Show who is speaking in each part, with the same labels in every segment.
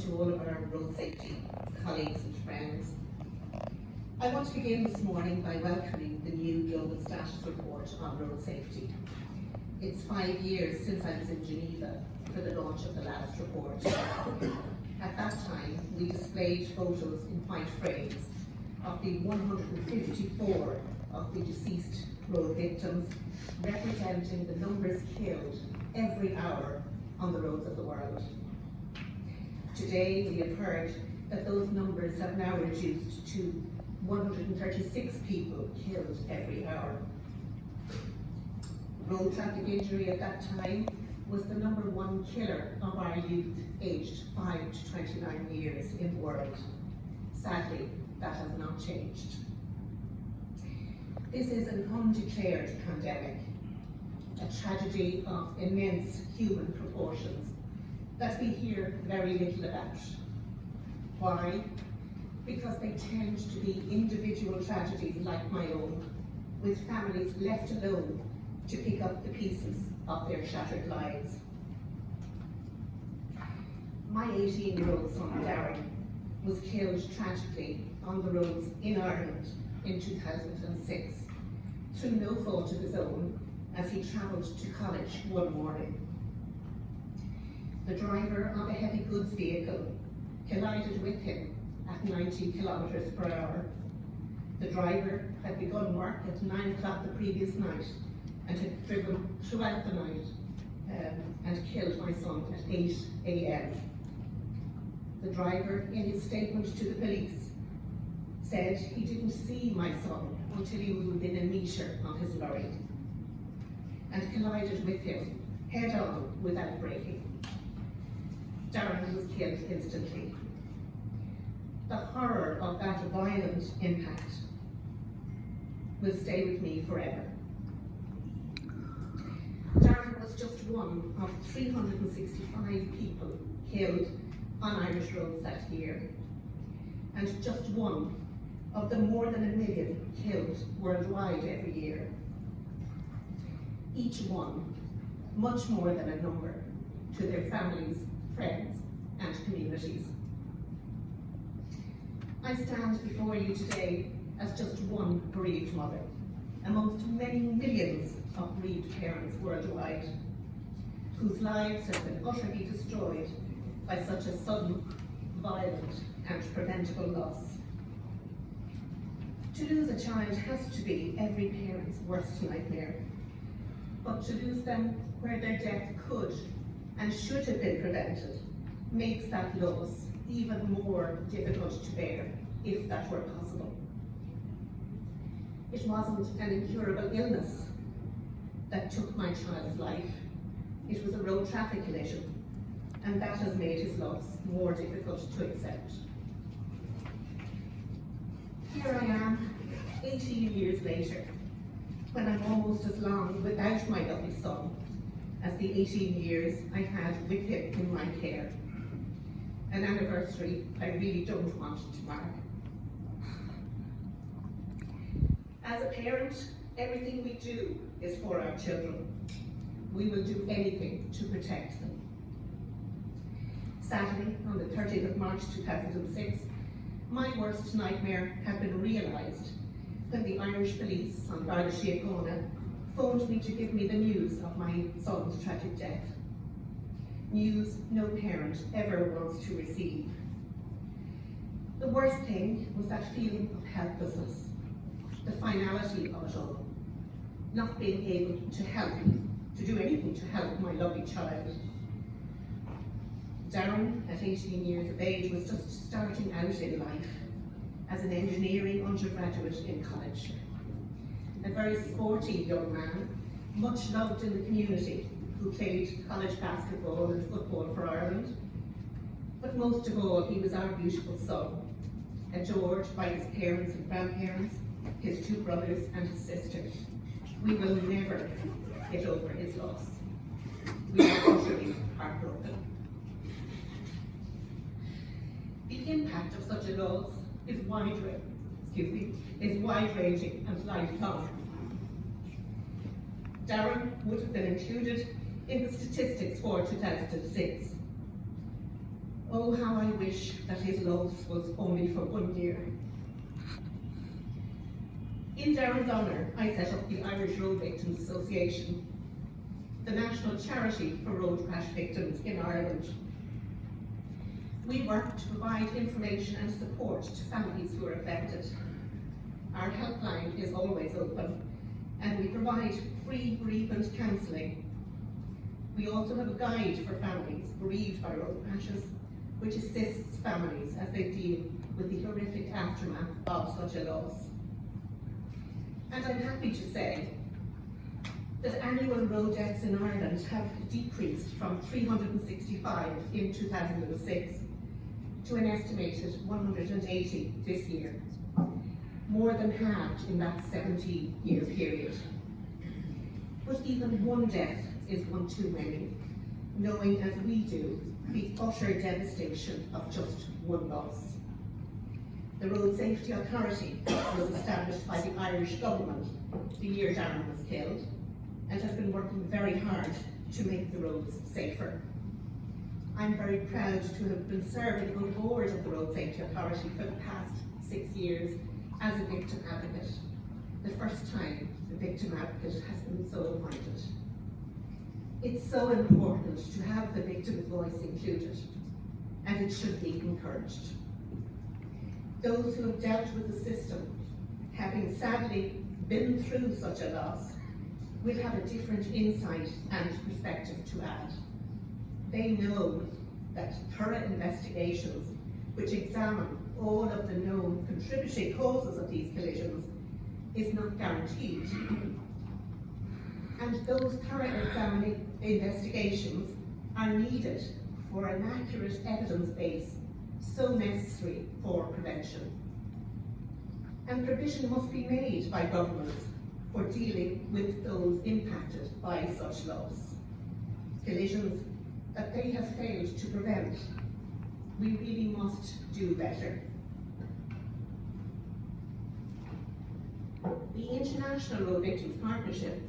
Speaker 1: to all of our road safety colleagues and friends. I want to begin this morning by welcoming the new Global Status Report on Road Safety. It's 5 years since I was in Geneva for the launch of the last report. At that time, we displayed photos in white frames of the 154 of the deceased road victims, representing the numbers killed every hour on the roads of the world. Today, we have heard that those numbers have now reduced to 136 people killed every hour. Road traffic injury at that time was the #1 killer of our youth aged 5 to 29 years in the world. Sadly, that has not changed. This is an undeclared pandemic, a tragedy of immense human proportions that we hear very little about. Why? Because they tend to be individual tragedies like my own, with families left alone to pick up the pieces of their shattered lives. My 18-year-old son, Darren, was killed tragically on the roads in Ireland in 2006, through no fault of his own, as he travelled to college one morning. The driver of a heavy goods vehicle collided with him at 90 kilometres per hour. The driver had begun work at 9 o'clock the previous night and had driven throughout the night and killed my son at 8 a.m. The driver, in his statement to the police, said he didn't see my son until he was within a metre of his lorry and collided with him head-on without braking. Darren was killed instantly. The horror of that violent impact will stay with me forever. Darren was just one of 365 people killed on Irish roads that year, and just one of the more than 1 million killed worldwide every year. Each one much more than a number to their families, friends, and communities. I stand before you today as just one bereaved mother, amongst many millions of bereaved parents worldwide, whose lives have been utterly destroyed by such a sudden, violent, and preventable loss. To lose a child has to be every parent's worst nightmare, but to lose them where their death could and should have been prevented makes that loss even more difficult to bear, if that were possible. It wasn't an incurable illness that took my child's life. It was a road traffic collision, and that has made his loss more difficult to accept. Here I am, 18 years later, when I'm almost as long without my lovely son as the 18 years I had with him in my care. An anniversary I really don't want to mark. As a parent, everything we do is for our children. We will do anything to protect them. Sadly, on the 30th of March 2006, my worst nightmare had been realised when the Irish police on Garda Síochána phoned me to give me the news of my son's tragic death. News no parent ever wants to receive. The worst thing was that feeling of helplessness, the finality of it all, not being able to do anything to help my lovely child. Darren, at 18 years of age, was just starting out in life as an engineering undergraduate in college. A very sporty young man, much loved in the community, who played college basketball and football for Ireland. But most of all, he was our beautiful son, adored by his parents and grandparents, his 2 brothers and his sister. We will never get over his loss. We are utterly heartbroken. The impact of such a loss is wide-ranging and lifelong. Darren would have been included in the statistics for 2006. Oh, how I wish that his loss was only for 1 year. In Darren's honour, I set up the Irish Road Victims Association, the national charity for road crash victims in Ireland. We work to provide information and support to families who are affected. Our helpline is always open, and we provide free bereavement counselling. We also have a guide for families bereaved by road crashes, which assists families as they deal with the horrific aftermath of such a loss. And I'm happy to say that annual road deaths in Ireland have decreased from 365 in 2006 to an estimated 180 this year, more than halved in that 70-year period. But even one death is one too many, knowing as we do the utter devastation of just one loss. The Road Safety Authority was established by the Irish government the year Darren was killed, and has been working very hard to make the roads safer. I'm very proud to have been serving on the board of the Road Safety Authority for the past 6 years as a victim advocate, the first time a victim advocate has been so appointed. It's so important to have the victim's voice included, and it should be encouraged. Those who have dealt with the system, having sadly been through such a loss, will have a different insight and perspective to add. They know that thorough investigations which examine all of the known contributing causes of these collisions is not guaranteed. And those thorough investigations are needed for an accurate evidence base so necessary for prevention. And provision must be made by governments for dealing with those impacted by such loss. Collisions that they have failed to prevent. We really must do better. The International Road Victims Partnership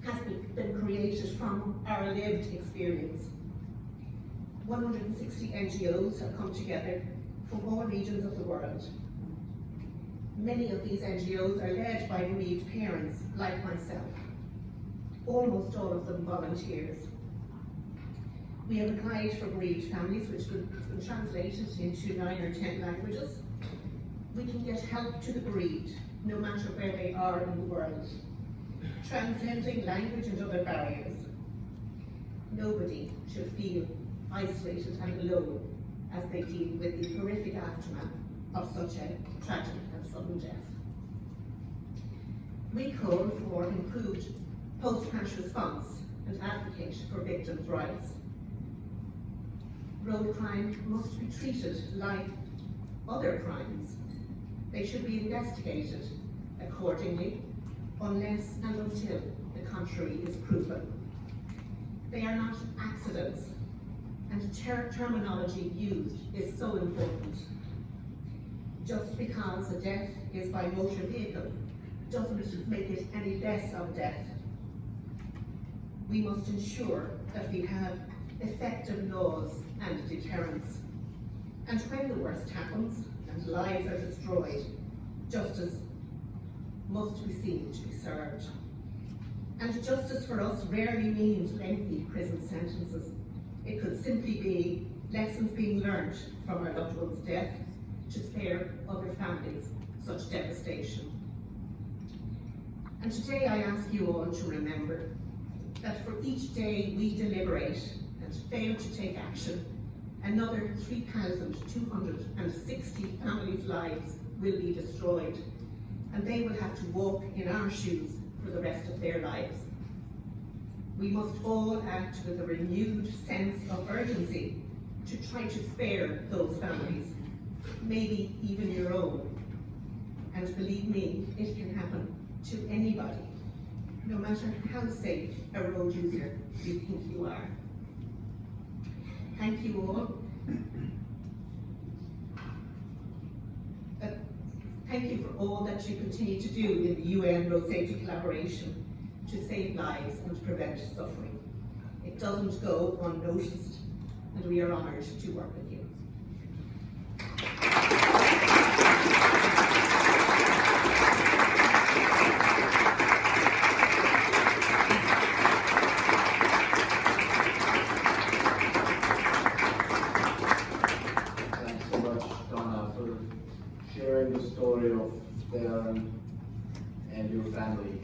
Speaker 1: has been created from our lived experience. 160 NGOs have come together from all regions of the world. Many of these NGOs are led by bereaved parents like myself. Almost all of them volunteers. We have a guide for bereaved families which has been translated into 9 or 10 languages. We can get help to the bereaved, no matter where they are in the world, transcending language and other barriers. Nobody should feel isolated and alone as they deal with the horrific aftermath of such a tragic and sudden death. We call for improved post-crash response and advocate for victims' rights. Road crime must be treated like other crimes. They should be investigated accordingly, unless and until the contrary is proven. They are not accidents, and terminology used is so important. Just because a death is by motor vehicle doesn't make it any less of a death. We must ensure that we have effective laws and deterrence. And when the worst happens and lives are destroyed, justice must be seen to be served. And justice for us rarely means lengthy prison sentences. It could simply be lessons being learned from our loved one's death to spare other families such devastation. And today I ask you all to remember that for each day we deliberate and fail to take action, another 3,260 families' lives will be destroyed, and they will have to walk in our shoes for the rest of their lives. We must all act with a renewed sense of urgency to try to spare those families, maybe even your own. And believe me, it can happen to anybody, no matter how safe a road user you think you are. Thank you all. Thank you for all that you continue to do in the UN Road Safety Collaboration to save lives and prevent suffering. It doesn't go unnoticed, and we are honoured to work with you.
Speaker 2: Thanks so much, Donna, for sharing the story of Darren and your family.